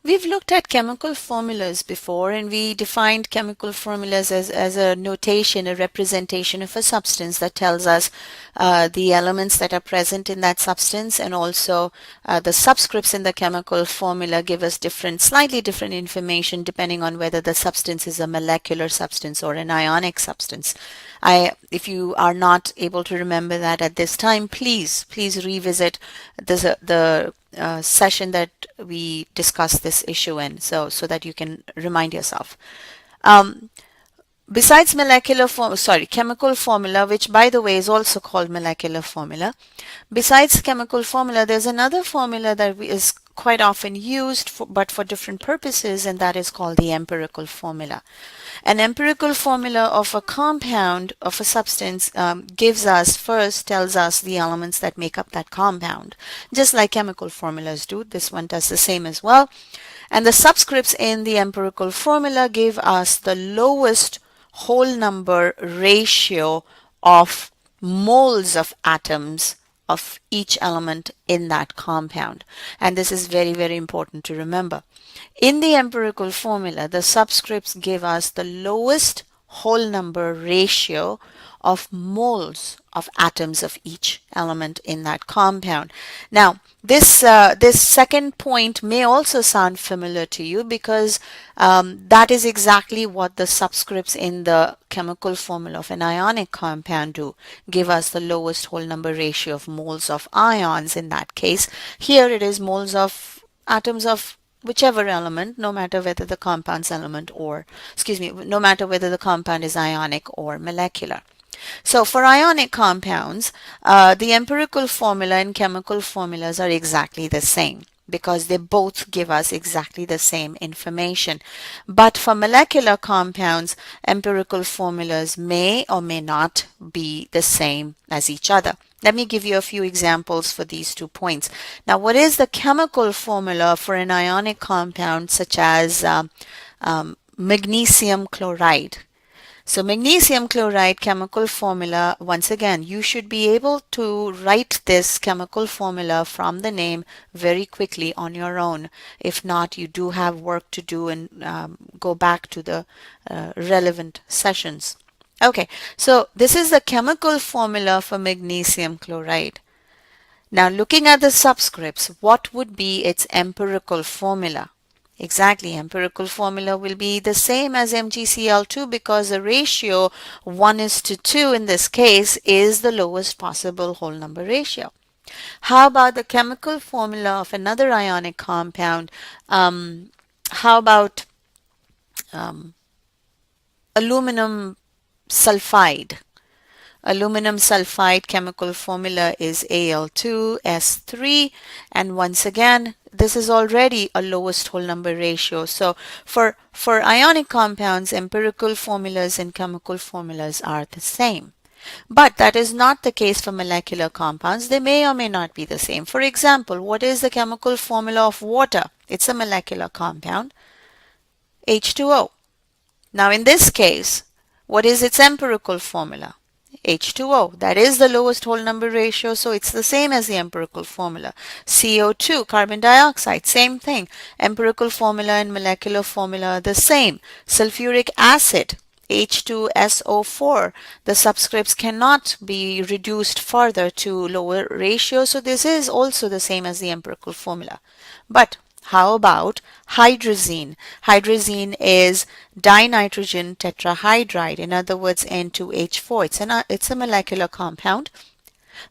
We've looked at chemical formulas before, and we defined chemical formulas as a notation, a representation of a substance that tells us the elements that are present in that substance, and also the subscripts in the chemical formula give us slightly different information depending on whether the substance is a molecular substance or an ionic substance. If you are not able to remember that at this time, please revisit the session that we discussed this issue in, so that you can remind yourself. Um, Besides chemical formula, which by the way is also called molecular formula, besides chemical formula, there's another formula that is quite often used but for different purposes, and that is called the empirical formula. An empirical formula of a compound of a substance tells us the elements that make up that compound, just like chemical formulas do. This one does the same as well. And the subscripts in the empirical formula give us the lowest whole number ratio of moles of atoms of each element in that compound. And this is very, very important to remember. In the empirical formula, the subscripts give us the lowest whole number ratio of moles of atoms of each element in that compound. Now, this second point may also sound familiar to you because that is exactly what the subscripts in the chemical formula of an ionic compound do. Give us the lowest whole number ratio of moles of ions in that case. Here it is moles of atoms of whichever element, no matter whether the compound's element or, excuse me, no matter whether the compound is ionic or molecular. So for ionic compounds, the empirical formula and chemical formulas are exactly the same because they both give us exactly the same information. But for molecular compounds, empirical formulas may or may not be the same as each other. Let me give you a few examples for these 2 points. Now, what is the chemical formula for an ionic compound such as magnesium chloride? So magnesium chloride chemical formula, once again, you should be able to write this chemical formula from the name very quickly on your own. If not, you do have work to do and go back to the relevant sessions. Okay, so this is the chemical formula for magnesium chloride. Now looking at the subscripts, what would be its empirical formula? Exactly, empirical formula will be the same as MgCl2 because the ratio 1:2 in this case is the lowest possible whole number ratio. How about the chemical formula of another ionic compound? How about aluminum sulfide? Aluminum sulfide chemical formula is Al2S3, and once again this is already a lowest whole number ratio. So for ionic compounds, empirical formulas and chemical formulas are the same. But that is not the case for molecular compounds. They may or may not be the same. For example, what is the chemical formula of water? It's a molecular compound, H2O. Now in this case, what is its empirical formula? H2O. That is the lowest whole number ratio, so it's the same as the empirical formula. CO2, carbon dioxide, same thing. Empirical formula and molecular formula are the same. Sulfuric acid, H2SO4. The subscripts cannot be reduced further to lower ratio, so this is also the same as the empirical formula. But how about hydrazine? Hydrazine is dinitrogen tetrahydride, in other words N2H4. It's a molecular compound,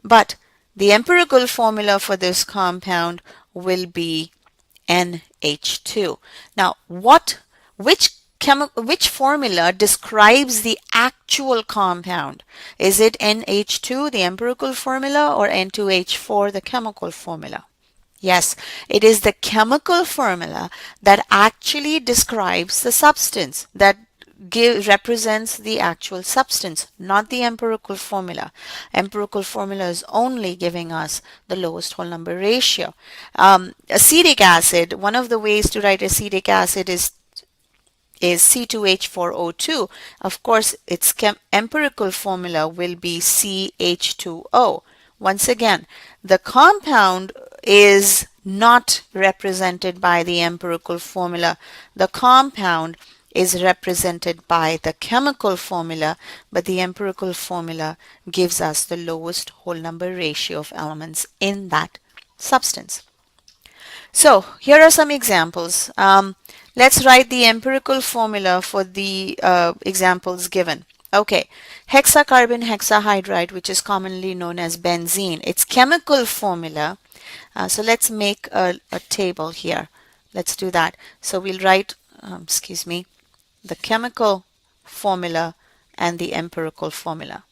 but the empirical formula for this compound will be NH2. Now, which formula describes the actual compound? Is it NH2, the empirical formula, or N2H4, the chemical formula? Yes, it is the chemical formula that actually describes the substance, that represents the actual substance, not the empirical formula. Empirical formula is only giving us the lowest whole number ratio. Acetic acid, one of the ways to write acetic acid is C2H4O2. Of course, its empirical formula will be CH2O. Once again, the compound is not represented by the empirical formula. The compound is represented by the chemical formula, but the empirical formula gives us the lowest whole number ratio of elements in that substance. So here are some examples. Let's write the empirical formula for the examples given. Okay, hexacarbon hexahydride, which is commonly known as benzene. Its chemical formula, so let's make a table here. Let's do that. So we'll write, excuse me, the chemical formula and the empirical formula.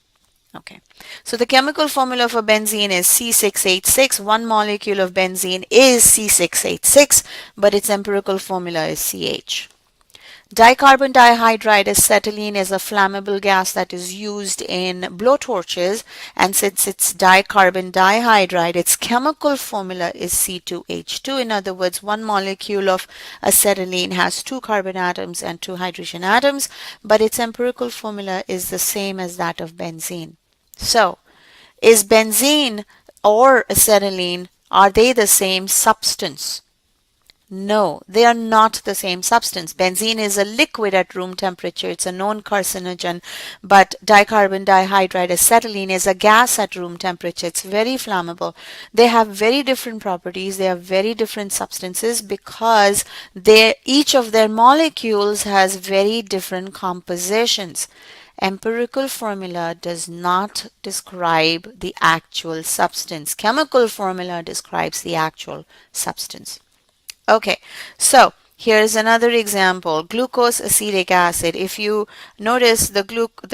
Okay, so the chemical formula for benzene is C6H6. One molecule of benzene is C6H6, but its empirical formula is CH. Dicarbon dihydride acetylene is a flammable gas that is used in blowtorches, and since it's dicarbon dihydride, its chemical formula is C2H2. In other words, one molecule of acetylene has two carbon atoms and two hydrogen atoms, but its empirical formula is the same as that of benzene. So, is benzene or acetylene, are they the same substance? No, they are not the same substance. Benzene is a liquid at room temperature. It's a known carcinogen, but dicarbon dihydride acetylene is a gas at room temperature. It's very flammable. They have very different properties. They are very different substances because each of their molecules has very different compositions. Empirical formula does not describe the actual substance. Chemical formula describes the actual substance. Okay, so here's another example, glucose acetic acid. If you notice, the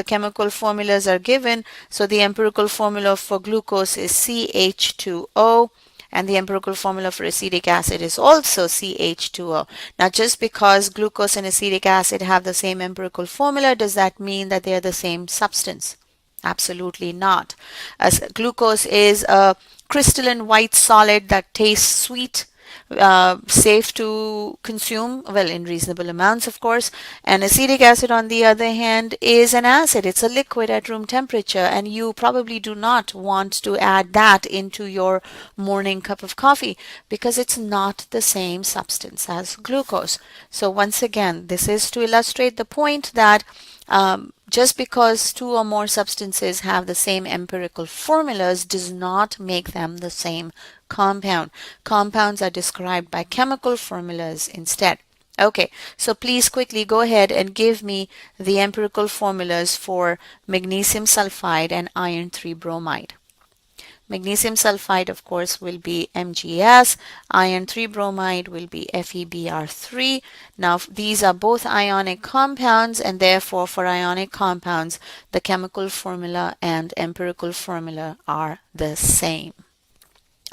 chemical formulas are given. So the empirical formula for glucose is CH2O, and the empirical formula for acetic acid is also CH2O. Now, just because glucose and acetic acid have the same empirical formula, does that mean that they are the same substance? Absolutely not. As glucose is a crystalline white solid that tastes sweet, safe to consume, well, in reasonable amounts, of course. And acetic acid, on the other hand, is an acid. It's a liquid at room temperature, and you probably do not want to add that into your morning cup of coffee because it's not the same substance as glucose. So once again, this is to illustrate the point that just because two or more substances have the same empirical formulas does not make them the same compound. Compounds are described by chemical formulas instead. Okay, so please quickly go ahead and give me the empirical formulas for magnesium sulfide and iron 3 bromide. Magnesium sulfide, of course, will be MgS. Iron 3 bromide will be FeBr3. Now, these are both ionic compounds, and therefore, for ionic compounds, the chemical formula and empirical formula are the same.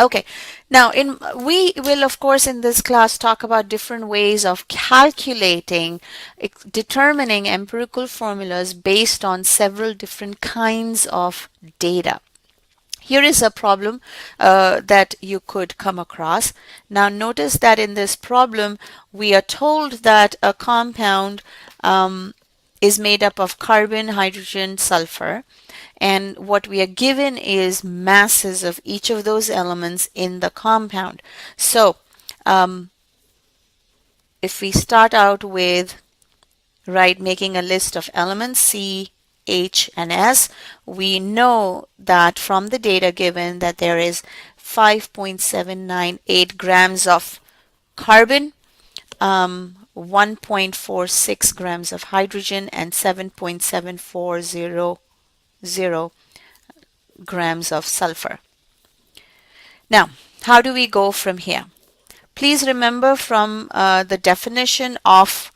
Okay, now we will, of course, in this class talk about different ways of calculating, determining empirical formulas based on several different kinds of data. Here is a problem that you could come across. Now notice that in this problem we are told that a compound is made up of carbon, hydrogen, sulfur, and what we are given is masses of each of those elements in the compound. So if we start out with making a list of elements C, H, and S, we know that from the data given that there is 5.798 grams of carbon, 1.46 grams of hydrogen, and 7.740 grams of sulfur. Now, how do we go from here? Please remember from the definition of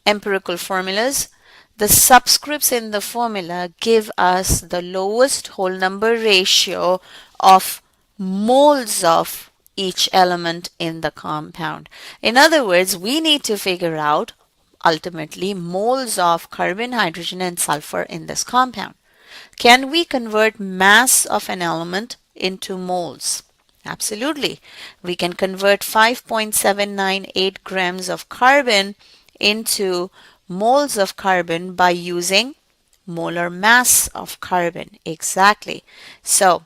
empirical formulas, the subscripts in the formula give us the lowest whole number ratio of moles of each element in the compound. In other words, we need to figure out ultimately moles of carbon, hydrogen, and sulfur in this compound. Can we convert mass of an element into moles? Absolutely. We can convert 5.798 grams of carbon into moles of carbon by using molar mass of carbon. Exactly. So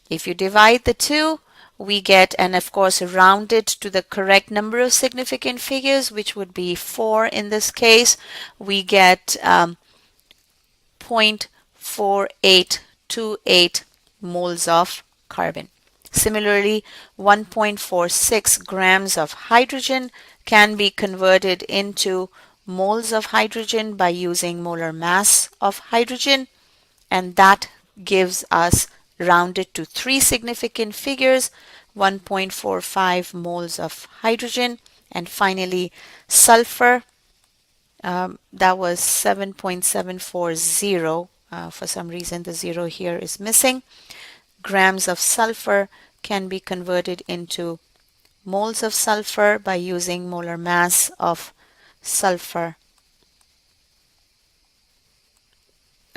if you divide the two, we get, and of course round it to the correct number of significant figures, which would be 4 in this case, we get 0.4828 moles of carbon. Similarly, 1.46 grams of hydrogen can be converted into moles of hydrogen by using molar mass of hydrogen, and that gives us, rounded to 3 significant figures, 1.45 moles of hydrogen. And finally, sulfur, that was 7.740. For some reason, the zero here is missing. Grams of sulfur can be converted into moles of sulfur by using molar mass of sulfur.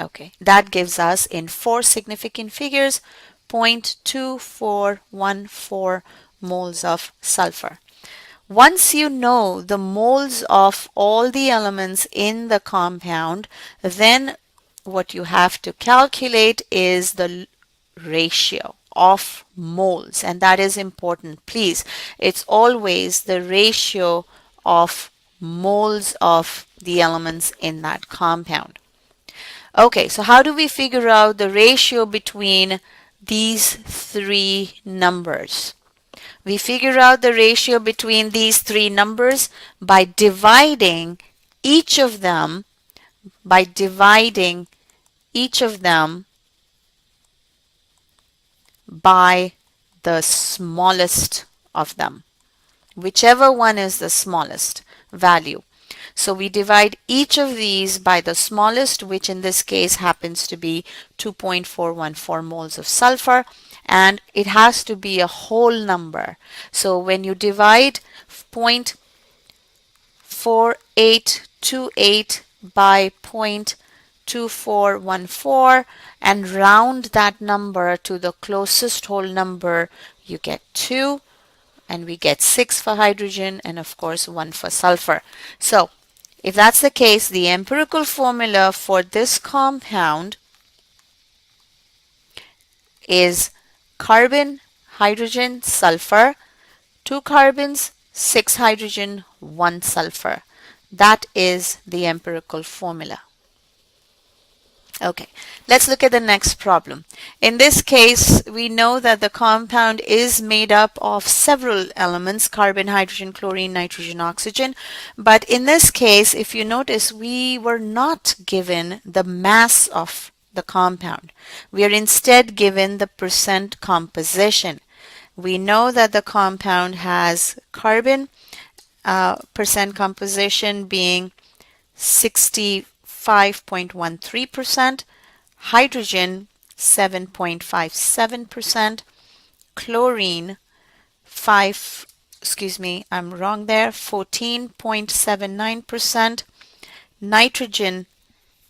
Okay, that gives us in 4 significant figures 0.2414 moles of sulfur. Once you know the moles of all the elements in the compound, then what you have to calculate is the ratio of moles, and that is important. Please, it's always the ratio of moles of the elements in that compound. Okay, so how do we figure out the ratio between these three numbers? We figure out the ratio between these three numbers by dividing each of them by dividing each of them by the smallest of them, whichever one is the smallest value. So we divide each of these by the smallest, which in this case happens to be 2.414 moles of sulfur, and it has to be a whole number. So when you divide 0.4828 by 0.2414 and round that number to the closest whole number, you get 2, and we get 6 for hydrogen and of course 1 for sulfur. So if that's the case, the empirical formula for this compound is carbon, hydrogen, sulfur, 2 carbons, 6 hydrogen, 1 sulfur. That is the empirical formula. Okay, let's look at the next problem. In this case, we know that the compound is made up of several elements: carbon, hydrogen, chlorine, nitrogen, oxygen. But in this case, if you notice, we were not given the mass of the compound. We are instead given the percent composition. We know that the compound has carbon percent composition being 65.13%, hydrogen 7.57%, chlorine 14.79%, nitrogen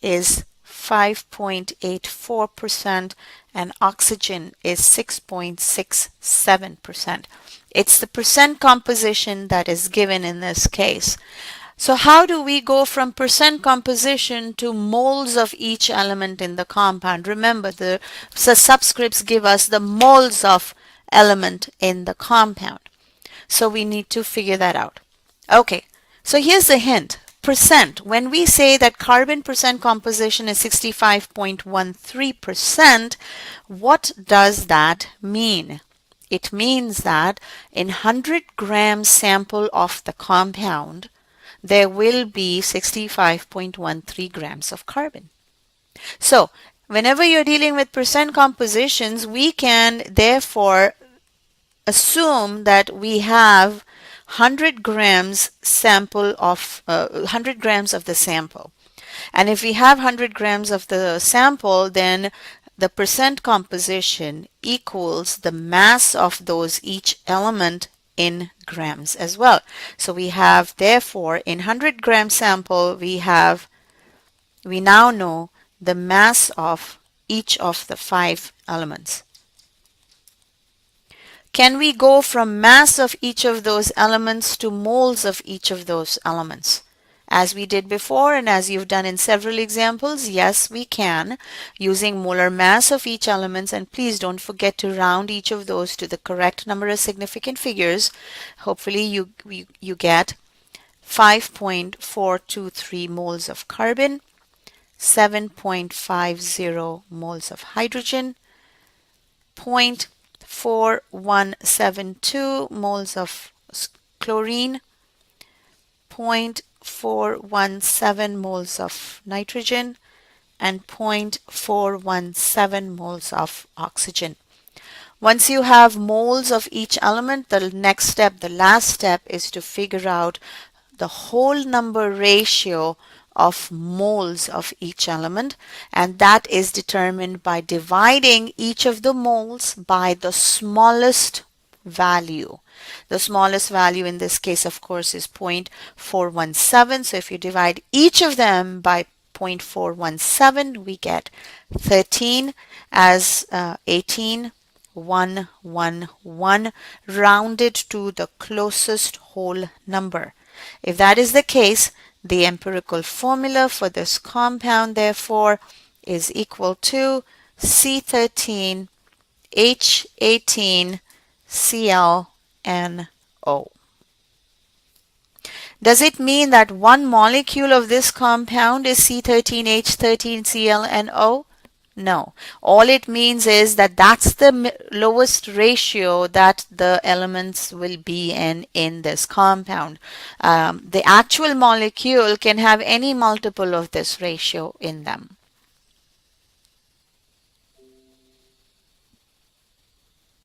is 5.84%, and oxygen is 6.67%. It's the percent composition that is given in this case. So how do we go from percent composition to moles of each element in the compound? Remember, the subscripts give us the moles of element in the compound. So we need to figure that out. Okay, so here's the hint. Percent. When we say that carbon percent composition is 65.13%, what does that mean? It means that in 100 gram sample of the compound, there will be 65.13 grams of carbon. So whenever you're dealing with percent compositions, we can therefore assume that we have 100 grams sample of 100 grams of the sample. And if we have 100 grams of the sample, then the percent composition equals the mass of those each element in grams as well. So we have, therefore, in 100 gram sample, we now know the mass of each of the 5 elements. Can we go from mass of each of those elements to moles of each of those elements? As we did before and as you've done in several examples, yes, we can using molar mass of each element, and please don't forget to round each of those to the correct number of significant figures. Hopefully you get 5.423 moles of carbon, 7.50 moles of hydrogen, 0.4172 moles of chlorine, 0.417 moles of nitrogen, and 0.417 moles of oxygen. Once you have moles of each element, the next step, the last step, is to figure out the whole number ratio of moles of each element, and that is determined by dividing each of the moles by the smallest value. The smallest value in this case, of course, is 0.417. So if you divide each of them by 0.417, we get 13 as 18,111 rounded to the closest whole number. If that is the case, the empirical formula for this compound, therefore, is equal to C13H18Clno. Does it mean that one molecule of this compound is C13H13Clno? No. All it means is that that's the lowest ratio that the elements will be in this compound. The actual molecule can have any multiple of this ratio in them.